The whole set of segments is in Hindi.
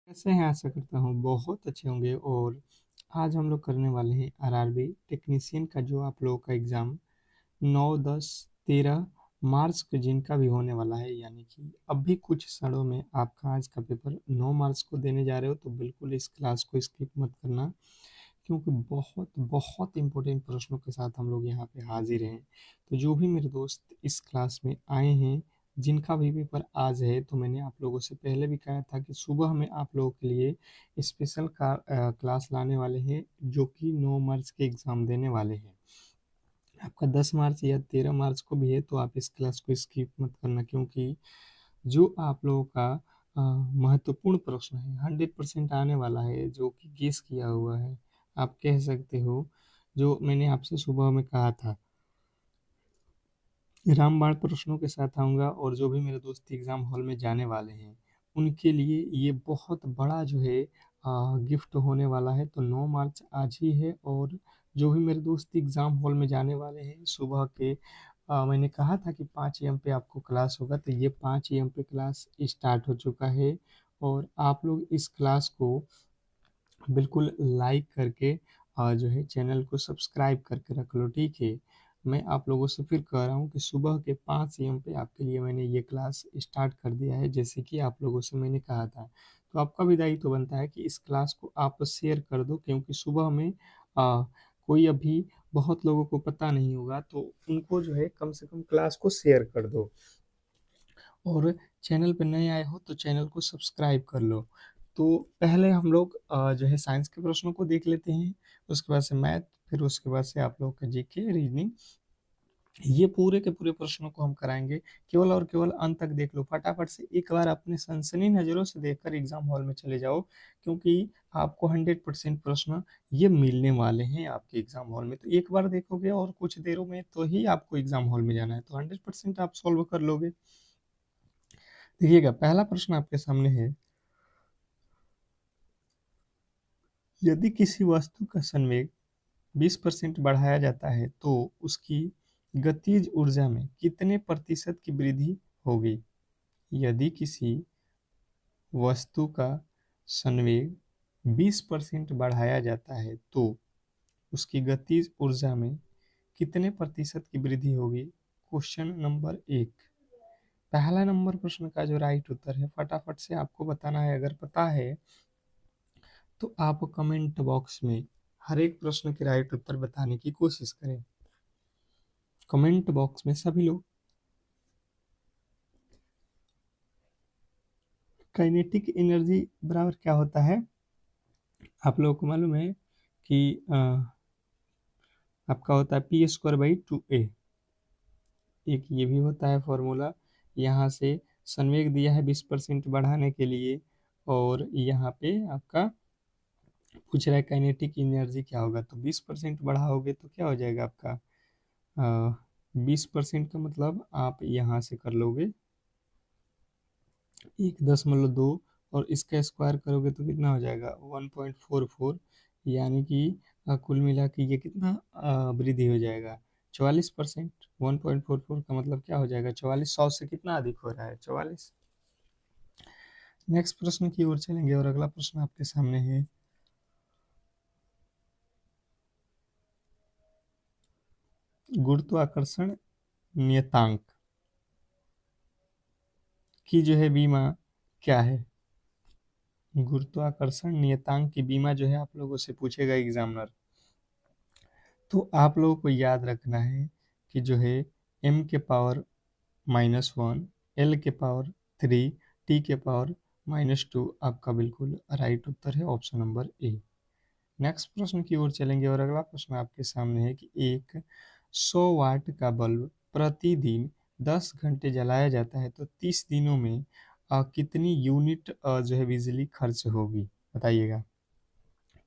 कैसे हैं? आशा करता हूँ बहुत अच्छे होंगे। और आज हम लोग करने वाले हैं आरआरबी टेक्नीशियन का जो आप लोगों का एग्ज़ाम 9, 10, 13 मार्च को जिनका भी होने वाला है, यानी कि अब भी कुछ क्षणों में आपका आज का पेपर 9 मार्च को देने जा रहे हो, तो बिल्कुल इस क्लास को स्किप मत करना, क्योंकि बहुत बहुत इंपॉर्टेंट प्रश्नों के साथ हम लोग यहाँ पे हाजिर हैं। तो जो भी मेरे दोस्त इस क्लास में आए हैं, जिनका भी पेपर आज है, तो मैंने आप लोगों से पहले भी कहा था कि सुबह में आप लोगों के लिए स्पेशल क्लास लाने वाले हैं, जो कि 9 मार्च के एग्ज़ाम देने वाले हैं। आपका 10 मार्च या 13 मार्च को भी है, तो आप इस क्लास को स्किप मत करना, क्योंकि जो आप लोगों का महत्वपूर्ण प्रश्न है, 100% आने वाला है, जो कि गेस किया हुआ है, आप कह सकते हो, जो मैंने आपसे सुबह में कहा था। रामबाण प्रश्नों के साथ आऊँगा, और जो भी मेरे दोस्त एग्ज़ाम हॉल में जाने वाले हैं, उनके लिए ये बहुत बड़ा जो है गिफ्ट होने वाला है। तो 9 मार्च आज ही है, और जो भी मेरे दोस्त एग्ज़ाम हॉल में जाने वाले हैं सुबह के, मैंने कहा था कि 5 एम पे आपको क्लास होगा, तो ये 5 एम पे क्लास स्टार्ट हो चुका है। और आप लोग इस क्लास को बिल्कुल लाइक करके जो है चैनल को सब्सक्राइब करके रख लो, ठीक है। मैं आप लोगों से फिर कह रहा हूँ कि सुबह के 5 एम पे आपके लिए मैंने ये क्लास स्टार्ट कर दिया है, जैसे कि आप लोगों से मैंने कहा था। तो आपका भी दायित्व तो बनता है कि इस क्लास को आप शेयर कर दो, क्योंकि सुबह में कोई अभी बहुत लोगों को पता नहीं होगा, तो उनको जो है कम से कम क्लास को शेयर कर दो। और चैनल पे नए आए हो तो चैनल को सब्सक्राइब कर लो। तो पहले हम लोग जो है साइंस के प्रश्नों को देख लेते हैं, उसके बाद से मैथ, फिर उसके बाद से आप लोग का जीके, रीजनिंग, ये पूरे के पूरे प्रश्नों को हम कराएंगे। केवल और केवल अंत तक देख लो, फटाफट से एक बार अपने सनसनी नज़रों से देखकर एग्जाम हॉल में चले जाओ, क्योंकि आपको 100% प्रश्न ये मिलने वाले हैं आपके एग्जाम हॉल में। तो एक बार देखोगे और कुछ देरों में तो ही आपको एग्जाम हॉल में जाना है, तो 100% आप सॉल्व कर लोगे। देखिएगा, पहला प्रश्न आपके सामने है, यदि किसी वस्तु का संवेग 20% बढ़ाया जाता है, तो उसकी गतिज ऊर्जा में कितने प्रतिशत की वृद्धि होगी? यदि किसी वस्तु का संवेग 20% बढ़ाया जाता है, तो उसकी गतिज ऊर्जा में कितने प्रतिशत की वृद्धि होगी? Question number 1। पहला नंबर प्रश्न का जो राइट उत्तर है, फटाफट से आपको बताना है। अगर पता है तो आप कमेंट बॉक्स में हर एक प्रश्न के राइट उत्तर बताने की कोशिश करें। कमेंट बॉक्स में सभी लोग। काइनेटिक एनर्जी बराबर क्या होता है? आप लोगों को मालूम है कि आपका होता है P²/2A। एक ये भी होता है फॉर्मूला। यहाँ से संवेग दिया है 20% बढ़ाने के लिए, और यहाँ पे आपका पूछ रहा है काइनेटिक एनर्जी क्या होगा। तो 20% बढ़ाओगे तो क्या हो जाएगा आपका? 20% का मतलब आप यहाँ से कर लोगे 1.2, और इसका स्क्वायर करोगे तो कितना हो जाएगा? 1.44। यानी कि कुल मिला के ये कितना वृद्धि हो जाएगा? 44%। 1.44 का मतलब क्या हो जाएगा? 44। 100 से कितना अधिक हो रहा है? 44। नेक्स्ट प्रश्न की ओर चलेंगे, और अगला प्रश्न आपके सामने है, गुरुत्वाकर्षण नियतांक की जो है बीमा क्या है? गुरुत्वाकर्षण नियतांक की बीमा जो है आप लोगों से पूछेगा एग्जामिनर। तो आप लोगों को याद रखना है कि जो है m⁻⁻1, l⁻3, t⁻⁻2 आपका बिल्कुल राइट उत्तर है, ऑप्शन नंबर ए। नेक्स्ट प्रश्न की ओर चलेंगे, और अगला प्रश्न आपके सामने है कि एक 100 वाट का बल्ब प्रतिदिन 10 घंटे जलाया जाता है, तो 30 दिनों में कितनी यूनिट जो है बिजली खर्च होगी? बताइएगा।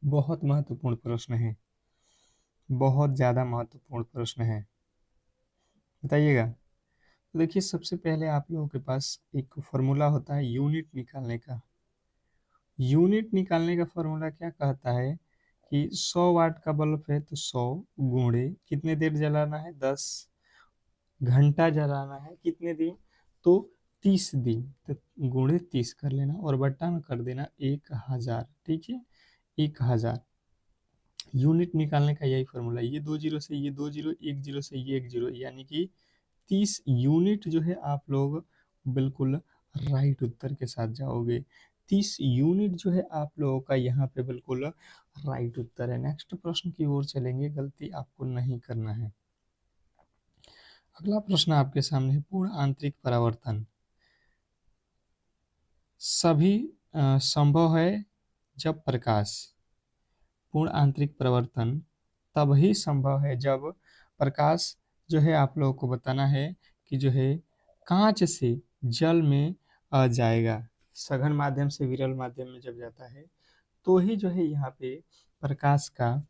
बहुत महत्वपूर्ण प्रश्न है, बहुत ज़्यादा महत्वपूर्ण प्रश्न है, बताइएगा। तो देखिए, सबसे पहले आप लोगों के पास एक फॉर्मूला होता है यूनिट निकालने का। यूनिट निकालने का फॉर्मूला क्या कहता है कि 100 वाट का बल्ब है, तो 100 गुणे कितने देर जलाना है? 10 घंटा जलाना है, कितने दिन? तो 30 दिन, तो गुणे 30 कर लेना और बट्टा में कर देना 1000। ठीक है, 1000 यूनिट निकालने का यही फॉर्मूला। ये 2 जीरो से ये 2 जीरो, 1 जीरो से ये 1 जीरो, यानी कि 30 यूनिट जो है आप लोग बिल्कुल राइट उत्तर के साथ जाओगे। 30 यूनिट जो है आप लोगों का यहाँ पे बिल्कुल राइट उत्तर है। नेक्स्ट प्रश्न की ओर चलेंगे, गलती आपको नहीं करना है। अगला प्रश्न आपके सामने है, पूर्ण आंतरिक परावर्तन सभी संभव है जब प्रकाश, पूर्ण आंतरिक परिवर्तन तभी संभव है जब प्रकाश जो है आप लोगों को बताना है कि जो है कांच से जल में आ जाएगा, सघन माध्यम से विरल माध्यम में जब जाता है तो ही जो है यहाँ पे प्रकाश का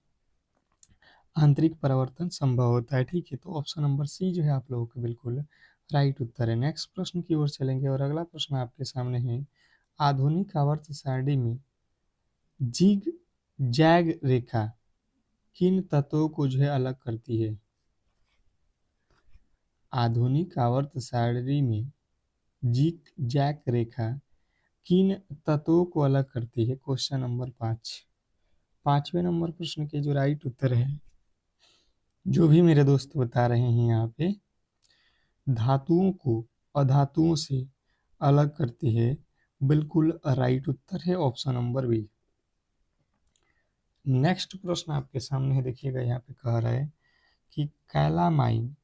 आंतरिक परिवर्तन संभव होता है। ठीक है, तो ऑप्शन नंबर सी जो है आप लोगों का बिल्कुल राइट उत्तर है। नेक्स्ट प्रश्न की ओर चलेंगे और अगला प्रश्न आपके सामने है, आधुनिक आवर्त सारणी में जिग जैग रेखा किन तत्वों को जो है अलग करती है। आधुनिक आवर्त सारणी में जिग जैग रेखा किन तत्वों को अलग करती है, क्वेश्चन नंबर 5। पांचवें नंबर प्रश्न के जो राइट उत्तर है, जो भी मेरे दोस्त बता रहे हैं यहाँ पे, धातुओं को अधातुओं से अलग करती है, बिल्कुल राइट उत्तर है ऑप्शन नंबर बी। नेक्स्ट प्रश्न आपके सामने है, देखिएगा यहाँ पे कह रहा है कि कैलामाइन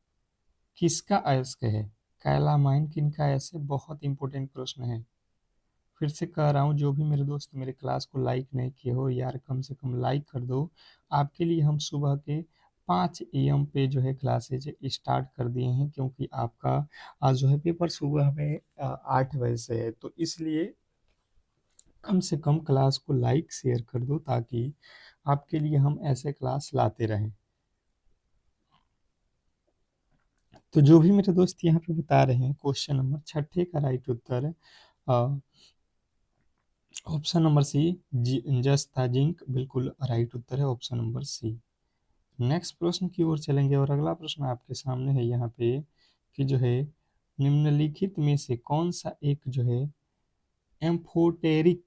किसका अयस्क है। कैलामाइन किनका अयस्क है, बहुत इंपॉर्टेंट प्रश्न है। फिर से कह रहा हूँ, जो भी मेरे दोस्त मेरे क्लास को लाइक नहीं किए हो यार, कम से कम लाइक कर दो। आपके लिए हम सुबह के 5 AM पे जो है क्लासेज स्टार्ट कर दिए हैं, क्योंकि आपका आज जो है पेपर सुबह में 8 बजे से है, तो इसलिए कम से कम क्लास को लाइक शेयर कर दो ताकि आपके लिए हम ऐसे क्लास लाते रहें। तो जो भी मेरे दोस्त यहाँ पे बता रहे हैं, क्वेश्चन नंबर छठे का राइट उत्तर ऑप्शन नंबर सी, जस्ता जिंक, बिल्कुल राइट उत्तर है ऑप्शन नंबर सी। नेक्स्ट प्रश्न की ओर चलेंगे और अगला प्रश्न आपके सामने है यहाँ पे कि जो है निम्नलिखित में से कौन सा एक जो है एम्फोटेरिक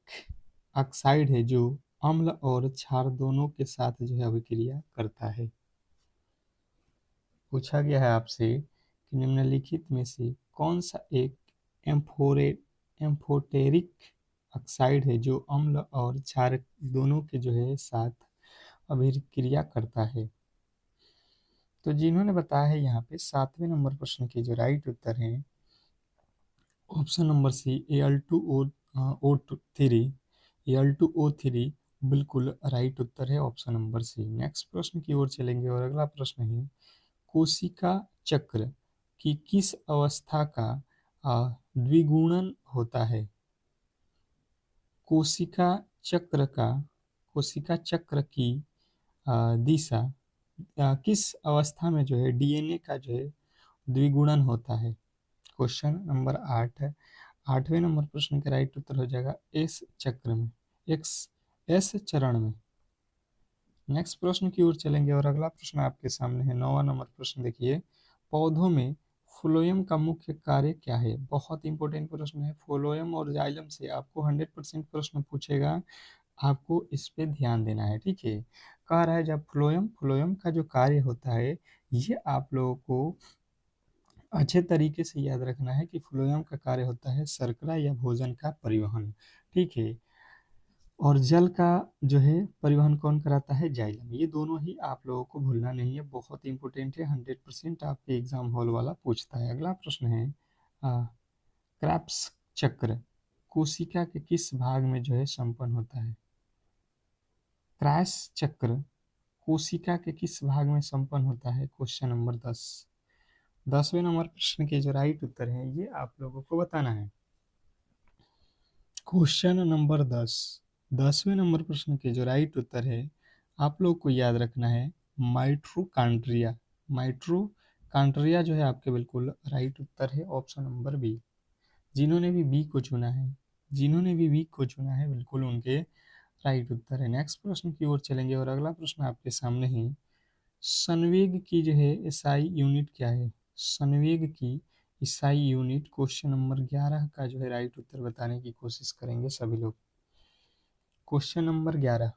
ऑक्साइड है जो अम्ल और क्षार दोनों के साथ जो है अभिक्रिया करता है। पूछा गया है आपसे कि निम्नलिखित में से कौन सा एक एम्फोरे एम्फोटेरिक ऑक्साइड है जो अम्ल और क्षार दोनों के जो है साथ अभिक्रिया करता है। तो जिन्होंने बताया है यहाँ पे 7वें नंबर प्रश्न के जो राइट उत्तर हैं, option number C Al2O3, Al2O3 बिल्कुल राइट उत्तर है ऑप्शन नंबर सी। नेक्स्ट प्रश्न की ओर चलेंगे और अगला प्रश्न है, कोशिका चक्र की किस अवस्था का द्विगुणन होता है। कोशिका चक्र का कोशिका चक्र की दिशा किस अवस्था में जो है DNA का जो है द्विगुणन होता है। क्वेश्चन नंबर 8 है। 8वें नंबर प्रश्न का राइट उत्तर हो जाएगा एस चक्र में, एस चरण में। नेक्स्ट प्रश्न की ओर चलेंगे और अगला प्रश्न आपके सामने है, 9वां नंबर प्रश्न देखिए, पौधों में फ्लोएम का मुख्य कार्य क्या है। बहुत इंपॉर्टेंट प्रश्न है, फ्लोएम और जाइलम से आपको 100% प्रश्न पूछेगा, आपको इस पे ध्यान देना है। ठीक है, कह रहा है जब फ्लोएम का जो कार्य होता है, ये आप लोगों को अच्छे तरीके से याद रखना है कि फ्लोएम का कार्य होता है शर्करा या भोजन का परिवहन। ठीक है, और जल का जो है परिवहन कौन कराता है, जाइलम। ये दोनों ही आप लोगों को भूलना नहीं है, बहुत इंपॉर्टेंट है, 100% आपके एग्जाम हॉल वाला पूछता है। अगला प्रश्न है, क्रेब्स चक्र कोशिका के किस भाग में जो है संपन्न होता है। क्रैश चक्र कोशिका के किस भाग में संपन्न होता है, क्वेश्चन नंबर 10। 10वें नंबर प्रश्न के जो राइट उत्तर है, ये आप लोगों को बताना है। क्वेश्चन नंबर 10, 10वें नंबर प्रश्न के जो राइट उत्तर है, आप लोग को याद रखना है माइट्रोकांड्रिया। माइट्रोकांड्रिया जो है आपके बिल्कुल राइट उत्तर है ऑप्शन नंबर बी। जिन्होंने भी बी को चुना है, बिल्कुल उनके राइट उत्तर है। नेक्स्ट प्रश्न की ओर चलेंगे और अगला प्रश्न आपके सामने है, संवेग की जो है एसआई यूनिट क्या है। संवेग की ईसाई यूनिट क्वेश्चन नंबर 11 का जो है राइट उत्तर बताने की कोशिश करेंगे सभी लोग। क्वेश्चन नंबर 11,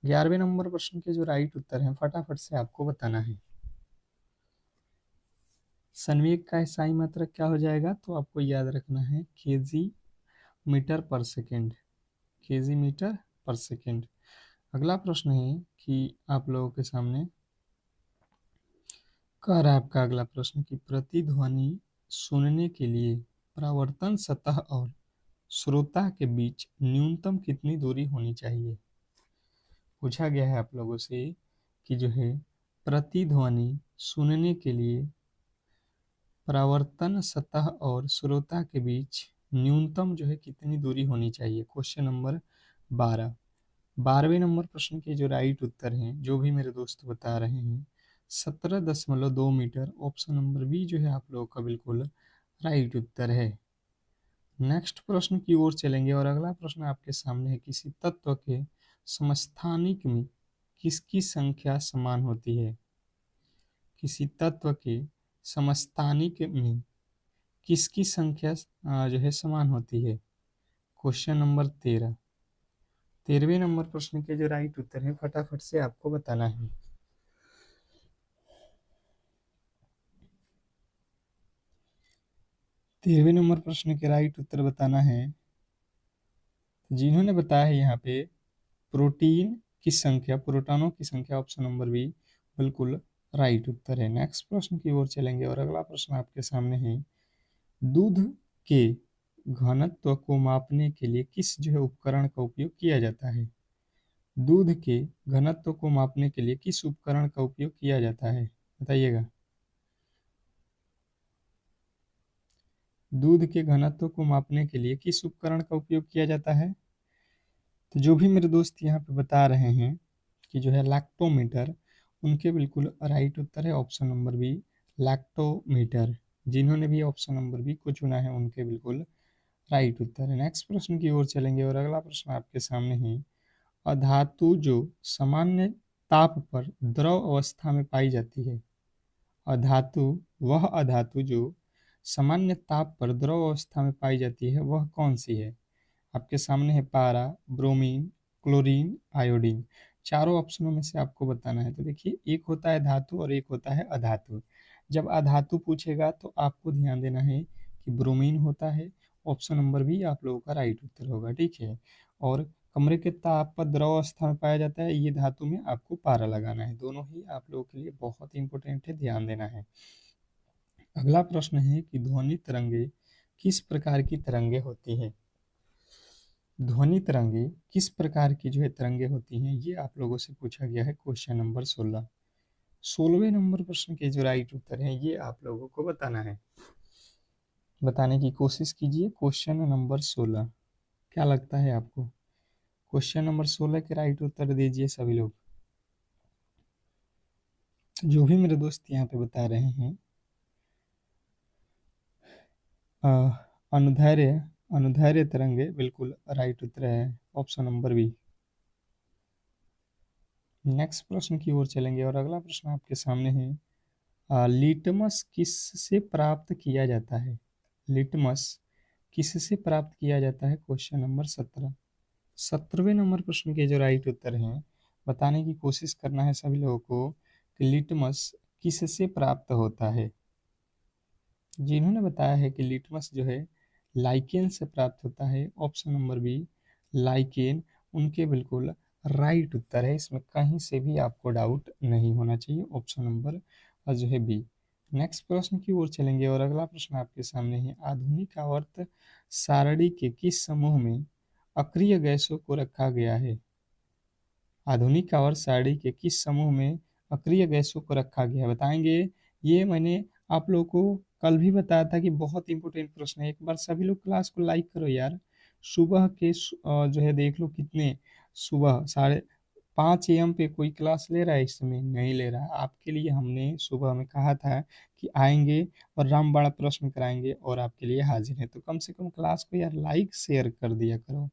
11वें नंबर प्रश्न के जो राइट उत्तर हैं फटाफट से आपको बताना है। संवेग का ईसाई मात्रक क्या हो जाएगा, तो आपको याद रखना है केजी मीटर पर सेकेंड, केजी मीटर पर सेकेंड। अगला प्रश्न है कि आप लोगों के सामने कह रहा है आपका अगला प्रश्न कि प्रतिध्वनि सुनने के लिए परावर्तन सतह और श्रोता के बीच न्यूनतम कितनी दूरी होनी चाहिए। पूछा गया है आप लोगों से कि जो है प्रतिध्वनि सुनने के लिए परावर्तन सतह और श्रोता के बीच न्यूनतम जो है कितनी दूरी होनी चाहिए। क्वेश्चन नंबर 12, 12वें नंबर प्रश्न के जो राइट उत्तर हैं जो भी मेरे दोस्त बता रहे हैं 17.2 मीटर, ऑप्शन नंबर बी जो है आप लोगों का बिल्कुल राइट उत्तर है। नेक्स्ट प्रश्न की ओर चलेंगे और अगला प्रश्न आपके सामने है किसी तत्व के समस्थानिक में किसकी संख्या समान होती है। किसी तत्व के समस्थानिक में किसकी संख्या जो है समान होती है। क्वेश्चन नंबर 13, 13वें नंबर प्रश्न के जो राइट उत्तर है फटाफट से आपको बताना है। 13वें नंबर प्रश्न के राइट उत्तर बताना है जिन्होंने बताया है यहाँ पे प्रोटीन की संख्या, प्रोटॉनों की संख्या, ऑप्शन नंबर बी बिल्कुल राइट उत्तर है। नेक्स्ट प्रश्न की ओर चलेंगे और अगला प्रश्न आपके सामने है दूध के घनत्व को मापने के लिए किस जो है उपकरण का उपयोग किया जाता है। दूध के घनत्व को मापने के लिए किस उपकरण का उपयोग किया जाता है, बताइएगा। दूध के घनत्व को मापने के लिए किस उपकरण का उपयोग किया जाता है। तो जो भी मेरे दोस्त यहाँ पे बता रहे हैं कि जो है लैक्टोमीटर, उनके बिल्कुल राइट उत्तर है ऑप्शन नंबर बी लैक्टोमीटर। जिन्होंने भी ऑप्शन नंबर बी को चुना है उनके बिल्कुल राइट उत्तर है। नेक्स्ट प्रश्न की ओर चलेंगे और अगला प्रश्न आपके सामने है अधातु जो सामान्य ताप पर द्रव अवस्था में पाई जाती है। अधातु, वह अधातु जो सामान्य ताप पर द्रव अवस्था में पाई जाती है वह कौन सी है। आपके सामने है पारा, ब्रोमीन, क्लोरीन, आयोडीन। चारों ऑप्शनों में से आपको बताना है। तो देखिए एक होता है धातु और एक होता है अधातु। जब अधातु पूछेगा तो आपको ध्यान देना है कि ब्रोमीन होता है, ऑप्शन नंबर बी आप लोगों का राइट उत्तर होगा, ठीक है। और कमरे के ताप पर द्रव अवस्था में पाया जाता है ये धातु में आपको पारा लगाना है। दोनों ही आप लोगों के लिए बहुत इंपॉर्टेंट है, ध्यान देना है। अगला प्रश्न है कि ध्वनि तरंगे किस प्रकार की तरंगे होती हैं। ध्वनि तरंगे किस प्रकार की जो है तरंगे होती हैं ये आप लोगों से पूछा गया है क्वेश्चन नंबर 16। 16वें नंबर प्रश्न के जो राइट उत्तर हैं ये आप लोगों को बताना है, बताने की कोशिश कीजिए। क्वेश्चन नंबर 16 क्या लगता है आपको। क्वेश्चन नंबर 16 के राइट उत्तर दीजिए सभी लोग। जो भी मेरे दोस्त यहाँ पे बता रहे हैं अ, अनुदैर्ध्य, अनुदैर्ध्य तरंगे बिल्कुल राइट उत्तर है ऑप्शन नंबर बी। नेक्स्ट प्रश्न की ओर चलेंगे और अगला प्रश्न आपके सामने है लिटमस किससे प्राप्त किया जाता है। लिटमस किससे प्राप्त किया जाता है, क्वेश्चन नंबर 17। 17वें नंबर प्रश्न के जो राइट उत्तर हैं बताने की कोशिश करना है सभी लोगों को कि लिटमस किससे प्राप्त होता है। जिन्होंने बताया है कि लिटमस जो है लाइकेन से प्राप्त होता है, ऑप्शन नंबर बी लाइकेन उनके बिल्कुल राइट उत्तर है। इसमें कहीं से भी आपको डाउट नहीं होना चाहिए, ऑप्शन नंबर जो है बी। नेक्स्ट प्रश्न की ओर चलेंगे और अगला प्रश्न आपके सामने है आधुनिक आवर्त सारणी के किस समूह में अक्रिय गैसों को रखा गया है। आधुनिक आवर्त सारणी के किस समूह में अक्रिय गैसों को रखा गया है, बताएंगे। ये मैंने आप लोगों को कल भी बताया था कि बहुत इंपॉर्टेंट प्रश्न है। एक बार सभी लोग क्लास को लाइक करो यार। सुबह के जो है देख लो कितने, सुबह 5:30 AM पे कोई क्लास ले रहा है, इस समय नहीं ले रहा है। आपके लिए हमने सुबह में कहा था कि आएंगे और रामबाण प्रश्न कराएंगे और आपके लिए हाजिर है। तो कम से कम क्लास को यार लाइक शेयर कर दिया करो।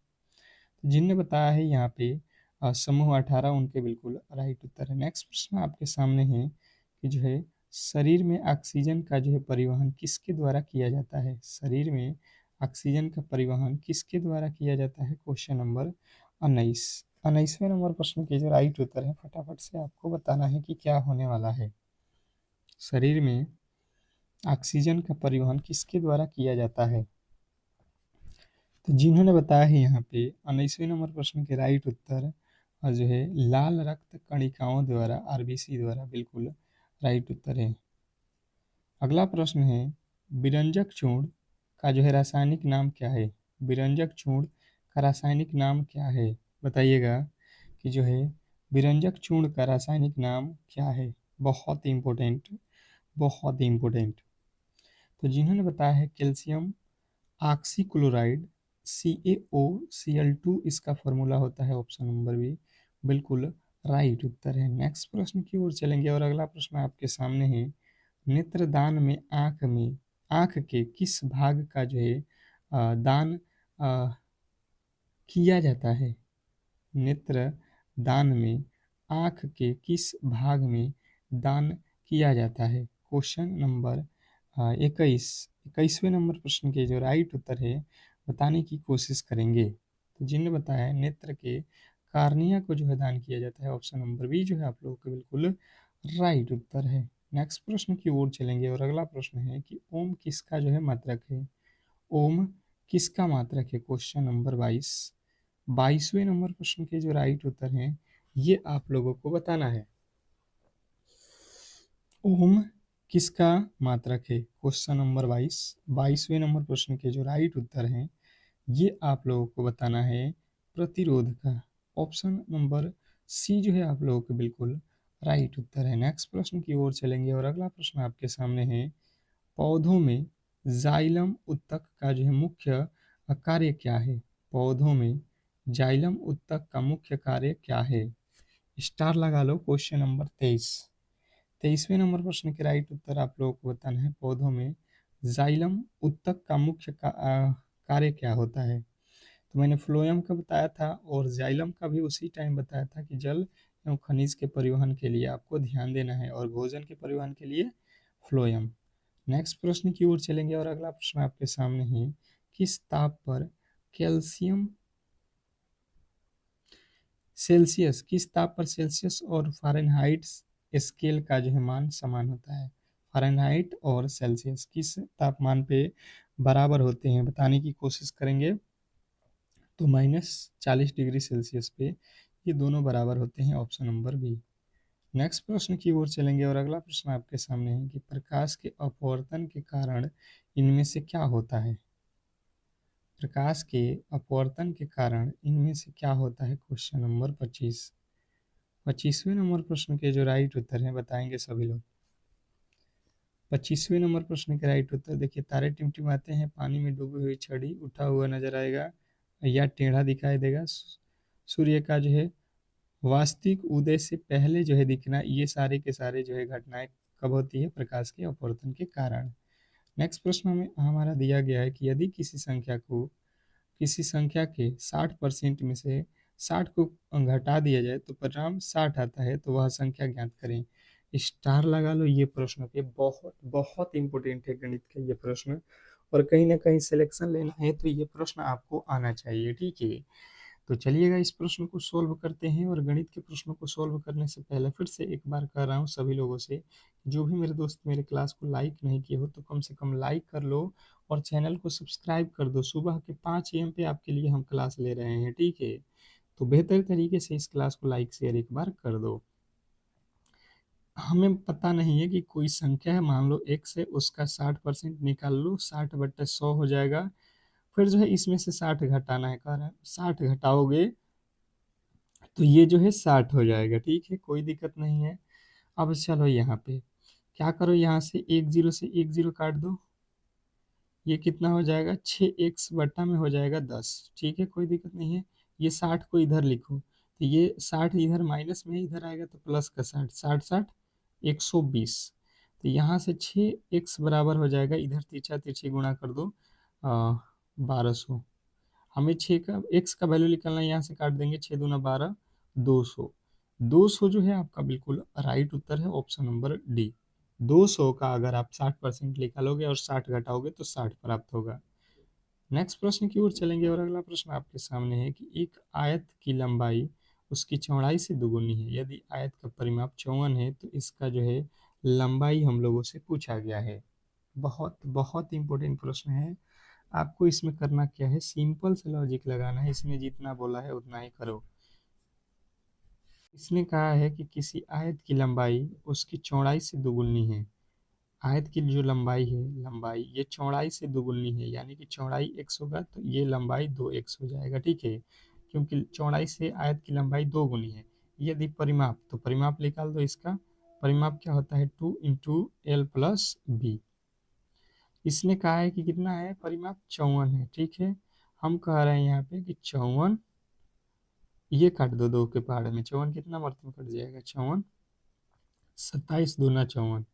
जिनने बताया है यहाँ पे समूह 18 उनके बिल्कुल राइट उत्तर है। नेक्स्ट प्रश्न आपके सामने है कि जो है शरीर में ऑक्सीजन का जो है परिवहन किसके द्वारा किया जाता है? शरीर में ऑक्सीजन का परिवहन किसके द्वारा किया जाता है? Question number 19। 19वें नंबर प्रश्न के जो राइट उत्तर है फटाफट से आपको बताना है कि क्या होने वाला है। शरीर में ऑक्सीजन का परिवहन किसके द्वारा किया जाता है? तो जिन्होंने बताया है यहाँ पे 19वें नंबर प्रश्न के राइट उत्तर जो है लाल रक्त कणिकाओं द्वारा, आरबीसी द्वारा, बिल्कुल राइट उत्तर है। अगला प्रश्न है विरंजक चूर्ण का जो है रासायनिक नाम क्या है? विरंजक चूर्ण का रासायनिक नाम क्या है? बताइएगा कि जो है विरंजक चूर्ण का रासायनिक नाम क्या है? बहुत ही इम्पोर्टेंट, बहुत ही इम्पोर्टेंट। तो जिन्होंने बताया है कैल्शियम ऑक्सीक्लोराइड, CaOCl2 इसका फॉर्मूला होता है, ऑप्शन नंबर बी बिल्कुल राइट उत्तर है। नेक्स्ट प्रश्न की ओर चलेंगे और अगला प्रश्न आपके सामने है नेत्रदान में आँख के किस भाग का जो है दान किया जाता है? नेत्र दान में आँख के किस भाग में दान किया जाता है? क्वेश्चन नंबर 21वें नंबर प्रश्न के जो राइट उत्तर है बताने की कोशिश करेंगे। तो जिन्होंने बताया है नेत्र के कार्निया को जो है दान किया जाता है, ऑप्शन नंबर बी जो है आप लोगों का बिल्कुल राइट उत्तर है। नेक्स्ट प्रश्न की ओर चलेंगे और अगला प्रश्न है कि ओम किसका जो है मात्रक है? ओम किसका मात्रक है? क्वेश्चन नंबर 22वें नंबर प्रश्न के जो राइट उत्तर हैं ये आप लोगों को बताना है। ओम किसका मात्रक है? क्वेश्चन नंबर 22वें नंबर प्रश्न के जो राइट उत्तर हैं ये आप लोगों को बताना है प्रतिरोध का। ऑप्शन नंबर सी जो है आप लोगों के बिल्कुल राइट उत्तर है। नेक्स्ट प्रश्न की ओर चलेंगे और अगला प्रश्न आपके सामने है पौधों में जाइलम उत्तक का जो है मुख्य कार्य क्या है? पौधों में जाइलम उत्तक का मुख्य कार्य क्या है? स्टार लगा लो। क्वेश्चन नंबर 23वें नंबर प्रश्न के राइट उत्तर आप लोगों को बताना है पौधों में जाइलम उत्तक का मुख्य कार्य क्या होता है? तो मैंने फ्लोएम का बताया था और जाइलम का भी उसी टाइम बताया था कि जल एवं खनिज के परिवहन के लिए आपको ध्यान देना है और भोजन के परिवहन के लिए फ्लोएम। नेक्स्ट प्रश्न की ओर चलेंगे और अगला प्रश्न आपके सामने है किस ताप पर कैल्शियम सेल्सियस, किस ताप पर सेल्सियस और फ़ारेनहाइट स्केल का जो है मान समान होता है? फ़ारेनहाइट और सेल्सियस किस तापमान पे बराबर होते हैं बताने की कोशिश करेंगे। तो -40 डिग्री सेल्सियस पे ये दोनों बराबर होते हैं, ऑप्शन नंबर बी। नेक्स्ट प्रश्न की ओर चलेंगे और अगला प्रश्न आपके सामने है कि प्रकाश के अपवर्तन के कारण इनमें से क्या होता है? प्रकाश के अपवर्तन के कारण इनमें से क्या होता है? क्वेश्चन नंबर 25वें नंबर प्रश्न के जो राइट उत्तर हैं बताएंगे सभी लोग। 25वें नंबर प्रश्न के राइट उत्तर देखिए तारे टिमटिमाते हैं, पानी में डूबी हुई छड़ी उठा हुआ नजर आएगा या टेढ़ा दिखाई देगा, सूर्य का जो है वास्तविक उदय से पहले जो है दिखना, ये सारे के सारे जो है घटनाएं कब होती है? प्रकाश के अपवर्तन के कारण। नेक्स्ट प्रश्न में हमारा दिया गया है कि यदि किसी संख्या के 60% में से 60 को घटा दिया जाए तो परिणाम 60 आता है, तो वह संख्या ज्ञात करें। स्टार लगा लो ये प्रश्न पे, बहुत बहुत इंपॉर्टेंट है गणित का ये प्रश्न और कहीं ना कहीं सिलेक्शन लेना है तो ये प्रश्न आपको आना चाहिए, ठीक है। तो चलिएगा इस प्रश्न को सोल्व करते हैं और गणित के प्रश्नों को सोल्व करने से पहले फिर से एक बार कर रहा हूँ सभी लोगों से, जो भी मेरे दोस्त मेरे क्लास को लाइक नहीं किए हो तो कम से कम लाइक कर लो और चैनल को सब्सक्राइब कर दो। सुबह के 5 AM पे आपके लिए हम क्लास ले रहे हैं, ठीक है। तो बेहतर तरीके से इस क्लास को लाइक शेयर एक बार कर दो। हमें पता नहीं है कि कोई संख्या है, मान लो x है, उसका 60% निकाल लो, 60/100 हो जाएगा। फिर जो है इसमें से 60 घटाना है, कह रहा है 60 घटाओगे तो ये जो है 60 हो जाएगा, ठीक है, कोई दिक्कत नहीं है। अब चलो यहाँ पे क्या करो, यहाँ से एक जीरो से एक जीरो काट दो, ये कितना हो जाएगा 6x बट्टा में हो जाएगा 10, ठीक है, कोई दिक्कत नहीं है। ये 60 को इधर लिखो तो ये 60 इधर माइनस में इधर आएगा तो प्लस का 60, 60 60 120। तो यहाँ से 6x बराबर हो जाएगा, इधर तिरछा तिरछी गुणा कर दो 1200। हमें 6 का x का वैल्यू निकालना है, यहाँ से काट देंगे 6 दूना 12, 200। 200 जो है आपका बिल्कुल राइट उत्तर है, ऑप्शन नंबर डी। 200 का अगर आप 60% निकालोगे और 60 घटाओगे तो 60 प्राप्त होगा। नेक्स्ट प्रश्न की ओर चलेंगे और अगला प्रश्न आपके सामने है कि एक आयत की लंबाई उसकी चौड़ाई से दुगुनी है। यदि आयत का परिमाप 54 है तो इसका जो है लंबाई हम लोगों से पूछा गया है। बहुत बहुत इंपॉर्टेंट प्रश्न है। आपको इसमें करना क्या है, सिंपल से लॉजिक लगाना है। इसमें जितना बोला है उतना ही करो। इसने कहा है कि किसी आयत की लंबाई उसकी चौड़ाई से दुगुनी है। आयत की जो लंबाई है, लंबाई ये चौड़ाई से दुगुनी है, यानी कि चौड़ाई x होगा तो ये लंबाई 2x हो जाएगा, ठीक है, क्योंकि चौड़ाई से आयत की लंबाई 2 गुनी है। यदि परिमाप, तो परिमाप निकाल दो इसका। परिमाप क्या होता है, 2 × L + B। इसने कहा है कि कितना है परिमाप, 54 है, ठीक है। हम कह रहे हैं यहाँ पे कि 54, ये काट दो 2 के पहाड़े में, 54 कितना मर्तबा कट जाएगा, 54 27 दूना 54,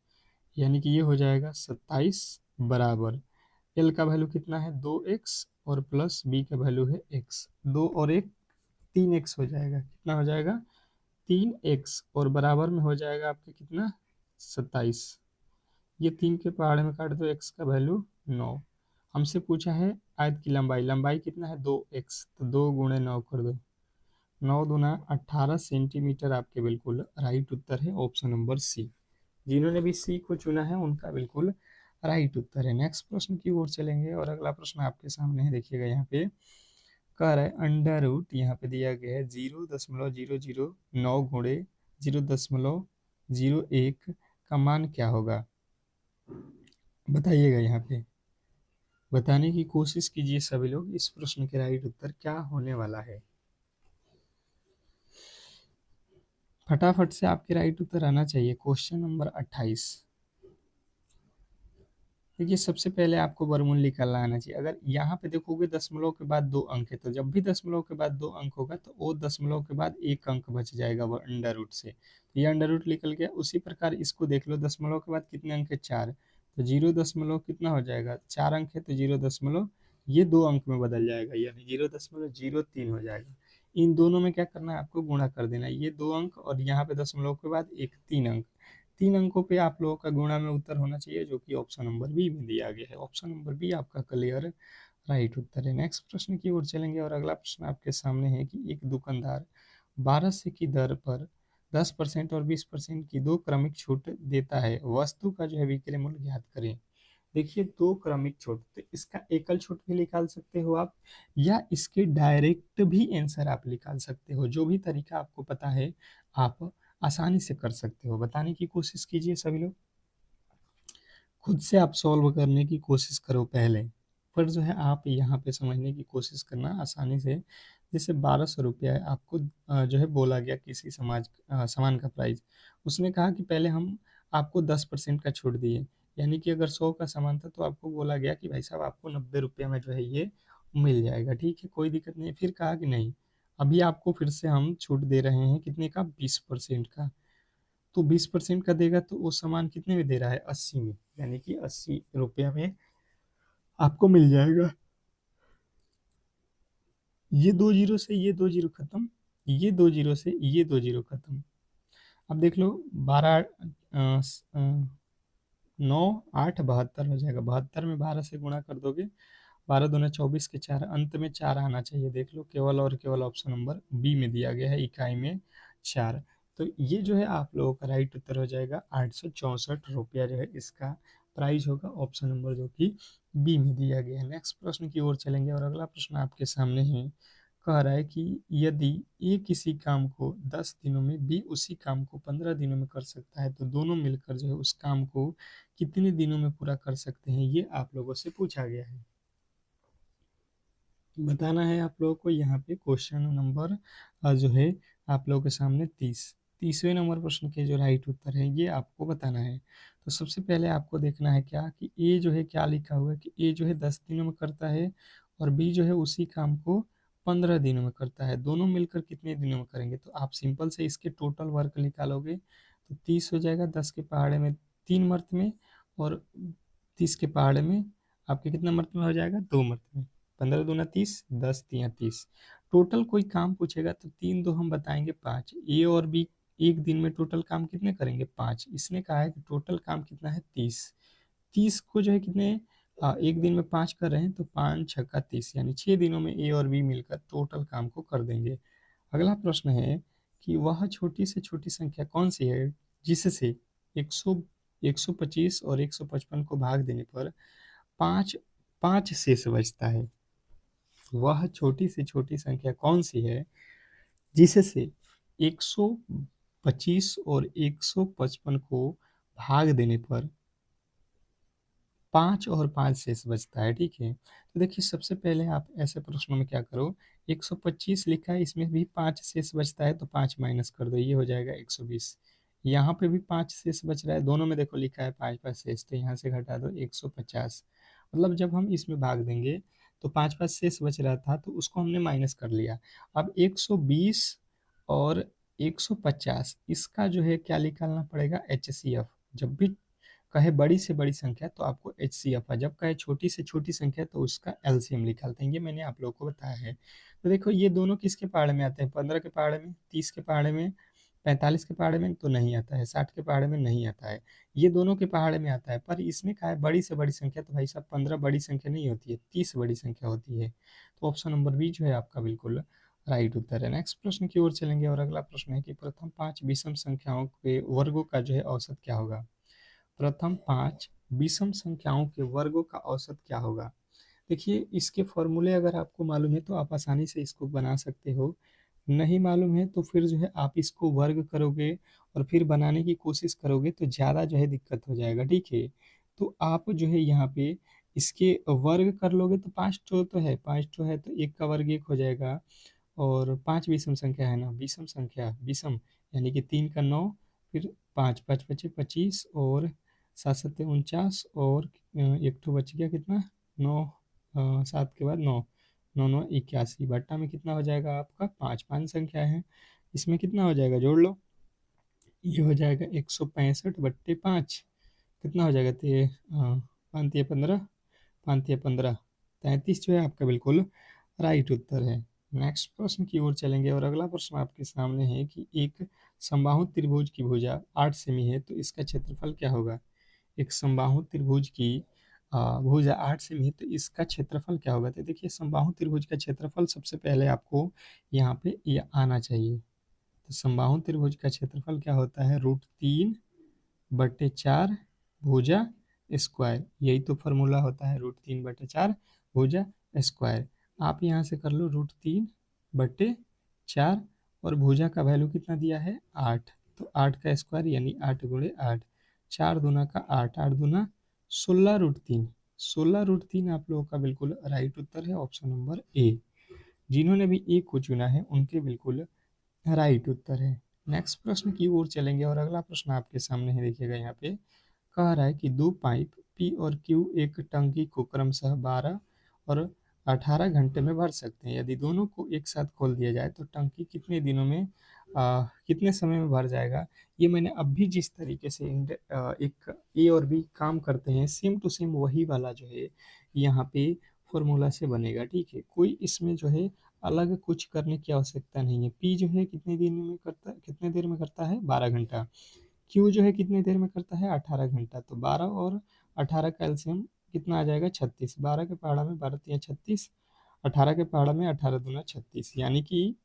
यानी कि ये हो जाएगा 27 बराबर एल का वैल्यू कितना है 2x और प्लस बी का वैल्यू है x। 2 और 1 3x हो जाएगा। कितना हो जाएगा 3x, और बराबर में हो जाएगा आपके कितना 27। ये 3 के पहाड़े में काट दो, x का वैल्यू 9। हमसे पूछा है आयत की लंबाई, लंबाई कितना है 2x, तो 2 × 9 कर दो, 9 दूना 18 सेंटीमीटर। आपके बिल्कुल राइट उत्तर है ऑप्शन नंबर सी। जिन्होंने भी सी को चुना है उनका बिल्कुल राइट उत्तर है। नेक्स्ट प्रश्न की ओर चलेंगे और अगला प्रश्न आपके सामने है। देखिएगा यहाँ पे कह रहा है अंडर रूट, यहाँ पे दिया गया है 0.009 गुणे 0.01 का मान क्या होगा, बताइएगा। यहाँ पे बताने की कोशिश कीजिए सभी लोग, इस प्रश्न के राइट उत्तर क्या होने वाला है। फटाफट से आपके राइट उत्तर आना चाहिए। Question number 28। देखिए सबसे पहले आपको वर्गमूल निकालना आना चाहिए। अगर यहाँ पे देखोगे दशमलव के बाद 2 अंक है, तो जब भी दशमलव के बाद 2 अंक होगा तो वो दशमलव के बाद 1 अंक बच जाएगा वो अंडर रूट से, तो ये अंडर रूट निकल गया। उसी प्रकार इसको देख लो, दशमलव के बाद कितने अंक है 4, तो 0 कितना हो जाएगा, 4 अंक है तो 0 ये 2 अंक में बदल जाएगा, यानी 0.03 हो जाएगा। इन दोनों में क्या करना है, आपको गुणा कर देना है, ये 2 अंक और यहाँ पे दशमलव के बाद एक 3 अंक। 3 अंकों पे आप लोगों का गुणा में उत्तर होना चाहिए, जो कि ऑप्शन नंबर बी में दिया गया है। ऑप्शन नंबर बी आपका क्लियर राइट उत्तर है। नेक्स्ट प्रश्न की ओर चलेंगे और अगला प्रश्न आपके सामने है कि एक दुकानदार 1200 की दर पर 10% और 20% की दो क्रमिक छूट देता है। वस्तु का जो है विक्रय मूल्य ज्ञात करें। देखिए दो क्रमिक छूट, तो इसका एकल छूट भी निकाल सकते हो आप, या इसके डायरेक्ट भी आंसर आप निकाल सकते हो। जो भी तरीका आपको पता है आप आसानी से कर सकते हो। बताने की कोशिश कीजिए सभी लोग, खुद से आप सॉल्व करने की कोशिश करो पहले, पर जो है आप यहाँ पे समझने की कोशिश करना आसानी से। जैसे 1200 रुपया है आपको, जो है बोला गया किसी सामान का प्राइस। उसने कहा कि पहले हम आपको 10% का छूट दिए, यानी कि अगर 100 का सामान था तो आपको बोला गया कि भाई साहब आपको 90 रुपया में जो है ये मिल जाएगा, ठीक है, कोई दिक्कत नहीं है। फिर कहा कि नहीं, अभी आपको फिर से हम छूट दे रहे हैं, कितने का, 20% का। तो 20% का देगा तो वो सामान कितने में दे रहा है, 80 में, यानी कि 80 रुपया में आपको मिल जाएगा। ये 2 जीरो से ये 2 जीरो खत्म, ये 2 जीरो से ये 2 जीरो खत्म। अब देख लो 9 8 72 हो जाएगा। 72 में 12 से गुणा कर दोगे, 12 दूना 24 के 4, अंत में 4 आना चाहिए। देख लो केवल और केवल ऑप्शन नंबर बी में दिया गया है, इकाई में 4। तो ये जो है आप लोगों का राइट उत्तर हो जाएगा 864 रुपया जो है इसका प्राइस होगा, ऑप्शन नंबर जो कि बी में दिया गया है। नेक्स्ट प्रश्न की ओर चलेंगे और अगला प्रश्न आपके सामने है। कह रहा है कि यदि ए किसी काम को 10 दिनों में, बी उसी काम को 15 दिनों में कर सकता है, तो दोनों मिलकर जो है उस काम को कितने दिनों में पूरा कर सकते हैं, ये आप लोगों से पूछा गया है। बताना है आप लोगों को। यहाँ पे क्वेश्चन नंबर जो है आप लोगों के सामने 30वें नंबर प्रश्न के जो राइट उत्तर है ये आपको बताना है। तो सबसे पहले आपको देखना है क्या, कि ए जो है क्या लिखा हुआ है, कि ए जो है 10 दिनों में करता है और बी जो है उसी काम को 15 दिनों में करता है। दोनों मिलकर कितने दिनों में करेंगे, तो आप सिंपल से इसके टोटल वर्क निकालोगे तो 30 हो जाएगा। 10 के पहाड़े में 3 मर्त में, और 30 के पहाड़े में आपके कितना मर्त में हो जाएगा, 2 मर्त में। 15 दूना 30, 10 तिया 30। टोटल कोई काम पूछेगा तो 3 2 हम बताएंगे 5, ए और बी एक दिन में टोटल काम कितने करेंगे, 5। इसने कहा है कि टोटल काम कितना है, 30। 30 को जो है कितने, एक दिन में 5 कर रहे हैं तो 5 छक्का 30, यानी 6 दिनों में ए और बी मिलकर टोटल काम को कर देंगे। अगला प्रश्न है कि वह छोटी से छोटी संख्या कौन सी है जिससे 100 125 और 155 को भाग देने पर 5 5 शेष बचता है। वह छोटी से छोटी संख्या कौन सी है जिससे 125 और 155 को भाग देने पर 5 और 5 शेष बचता है, ठीक है। तो देखिए सबसे पहले आप ऐसे प्रश्नों में क्या करो, 125 लिखा है, इसमें भी 5 शेष बचता है तो 5 माइनस कर दो, ये हो जाएगा 120। यहाँ पे भी 5 शेष बच रहा है, दोनों में देखो लिखा है 5 5 शेष, तो यहाँ से घटा दो 150। मतलब जब हम इसमें भाग देंगे तो 5 5 शेष बच रहा था तो उसको हमने माइनस कर लिया। अब 120 और 150 इसका जो है क्या निकालना पड़ेगा, एचसीएफ। जब भी कहे बड़ी से बड़ी संख्या तो आपको एचसीएफ है, जब कहे छोटी से छोटी संख्या तो उसका एलसीएम निकालते हैं, ये मैंने आप लोगों को बताया है। तो देखो ये दोनों किसके पहाड़े में आते हैं, 15 के पहाड़े में, 30 के पहाड़े में, 45 के पहाड़े में तो नहीं आता है, 60 के पहाड़े में नहीं आता है, ये दोनों के पहाड़े में आता है। पर इसने कहा है बड़ी से बड़ी संख्या, तो भाई साहब 15 बड़ी संख्या नहीं होती है, 30 बड़ी संख्या होती है। तो ऑप्शन नंबर बी जो है आपका बिल्कुल राइट उत्तर है। नेक्स्ट प्रश्न की ओर चलेंगे और अगला प्रश्न है कि प्रथम 5 विषम संख्याओं के वर्गों का जो है औसत क्या होगा। प्रथम 5 विषम संख्याओं के वर्गों का औसत क्या होगा। देखिए इसके फॉर्मूले अगर आपको मालूम है तो आप आसानी से इसको बना सकते हो, नहीं मालूम है तो फिर जो है आप इसको वर्ग करोगे और फिर बनाने की कोशिश करोगे तो ज़्यादा जो है दिक्कत हो जाएगा, ठीक है। तो आप जो है यहाँ पे इसके वर्ग कर लोगे तो 5 तो है, 5 है तो एक का वर्ग 1 हो जाएगा। और 5 विषम संख्या है ना, विषम संख्या, विषम यानी कि 3 का 9, फिर 5 5 बचे 25 और 7 7 49 और एक ठो बच गया कितना, 9, 7 के बाद 9, 9 9 81, बट्टा में कितना हो जाएगा आपका, 5 5 संख्या है, इसमें कितना हो जाएगा जोड़ लो, ये हो जाएगा 165/5, कितना हो जाएगा, ते 5 तिया 15, 5 तिया 15, 33 जो है आपका बिल्कुल राइट उत्तर है। नेक्स्ट प्रश्न की ओर चलेंगे और अगला प्रश्न आपके सामने है कि एक समबाहु त्रिभुज की भुजा 8 सेमी है तो इसका क्षेत्रफल क्या होगा। एक समबाहु त्रिभुज की भुजा 8 सेमी है तो इसका क्षेत्रफल क्या होगा। तो देखिए समबाहु त्रिभुज का क्षेत्रफल सबसे पहले आपको यहाँ पे ये आना चाहिए। तो समबाहु त्रिभुज का क्षेत्रफल क्या होता है, √3/4 भुजा स्क्वायर, यही तो फॉर्मूला होता है, √3/4 भुजा स्क्वायर। आप यहाँ से कर लो √3/4 और भुजा का वैल्यू कितना दिया है 8, तो 8 का स्क्वायर यानी 8 गुणे 8, 4 दूना का 8, 8 दूना 16√3, 16√3 आप लोगों का बिल्कुल राइट उत्तर है, ऑप्शन नंबर ए। जिन्होंने भी ए को चुना है उनके बिल्कुल राइट उत्तर है। नेक्स्ट प्रश्न की ओर चलेंगे और अगला प्रश्न आपके सामने है, देखिएगा यहाँ पे कह रहा है कि दो पाइप पी और क्यू एक टंकी को क्रमशः 12 और 18 घंटे में भर सकते हैं। यदि दोनों को एक साथ खोल दिया जाए तो टंकी कितने दिनों में कितने समय में भर जाएगा। ये मैंने अभी जिस तरीके से एक ए और बी काम करते हैं सेम टू सेम वही वाला जो है यहाँ पे फॉर्मूला से बनेगा, ठीक है। कोई इसमें जो है अलग कुछ करने की आवश्यकता नहीं है। पी जो है कितने दिन में करता है, कितने देर में करता है, 12 घंटा। क्यू जो है कितने देर में करता है, 18 घंटा। तो 12 और 18 का एलसीएम कितना आ जाएगा, 36। 12 के पहाड़ा में 12 तिया 36, 18 के पहाड़ा में 18 दूना 36, यानी कि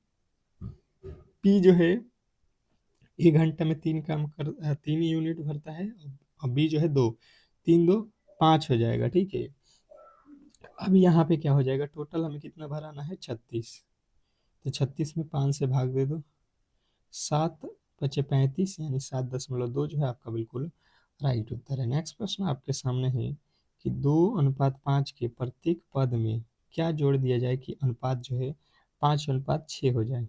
पी जो है 1 घंटे में 3 यूनिट भरता है और बी जो है 2, 3 2 5 हो जाएगा, ठीक है। अब यहाँ पे क्या हो जाएगा, टोटल हमें कितना भराना है, 36। तो 36 में 5 से भाग दे दो, 7 बचे 35, यानी 7.2 जो है आपका बिल्कुल राइट उत्तर है। नेक्स्ट प्रश्न आपके सामने है कि 2:5 के प्रत्येक पद में क्या जोड़ दिया जाए कि अनुपात जो है 5:6 हो जाए।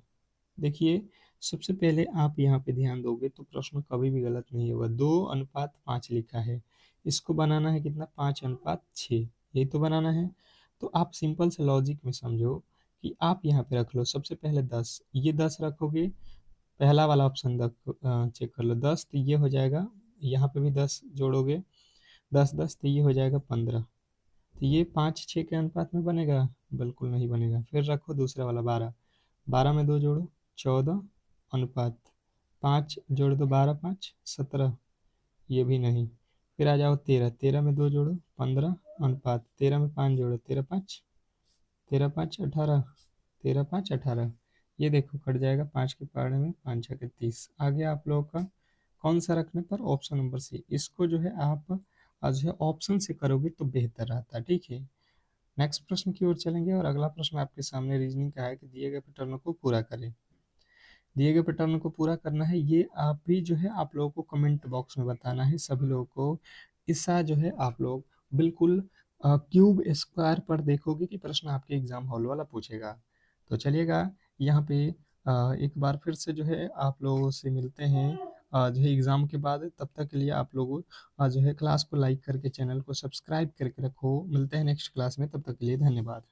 देखिए सबसे पहले आप यहाँ पे ध्यान दोगे तो प्रश्न कभी भी गलत नहीं होगा। 2:5 लिखा है, इसको बनाना है कितना, 5:6, यही तो बनाना है। तो आप सिंपल से लॉजिक में समझो कि आप यहाँ पे रख लो सबसे पहले 10, ये 10 रखोगे, पहला वाला ऑप्शन चेक कर लो, 10 तो ये हो जाएगा, यहाँ पे भी 10 जोड़ोगे, 10 10 तो ये हो जाएगा 15। तो ये 5:6 के अनुपात में बनेगा, बिल्कुल नहीं बनेगा। फिर रखो दूसरा वाला 12, 12 में 2 जोड़ो 14 अनुपात 5 जोड़ दो, 12 5 17, ये भी नहीं। फिर आ जाओ 13, 13 में 2 जोड़ो 15 अनुपात, 13 में 5 जोड़ो 13 5, 13 5 18, 13 5 18, ये देखो कट जाएगा 5 के पहाड़े में, 5 छः के 30। आ गया आप लोगों का कौन सा रखने पर, ऑप्शन नंबर सी। इसको जो है आप जो है ऑप्शन से करोगे तो बेहतर रहता है, ठीक है। नेक्स्ट प्रश्न की ओर चलेंगे और अगला प्रश्न आपके सामने रीजनिंग का है कि दिए गए पैटर्न को पूरा करें। दिए गए पैटर्न को पूरा करना है, ये आप भी जो है आप लोगों को कमेंट बॉक्स में बताना है सभी लोगों को। इसका जो है आप लोग बिल्कुल क्यूब स्क्वायर पर देखोगे कि प्रश्न आपके एग्जाम हॉल वाला पूछेगा। तो चलिएगा यहाँ पे एक बार फिर से जो है आप लोगों से मिलते हैं जो है एग्ज़ाम के बाद। तब तक के लिए आप लोग जो है क्लास को लाइक करके चैनल को सब्सक्राइब करके रखो। मिलते हैं नेक्स्ट क्लास में, तब तक के लिए धन्यवाद।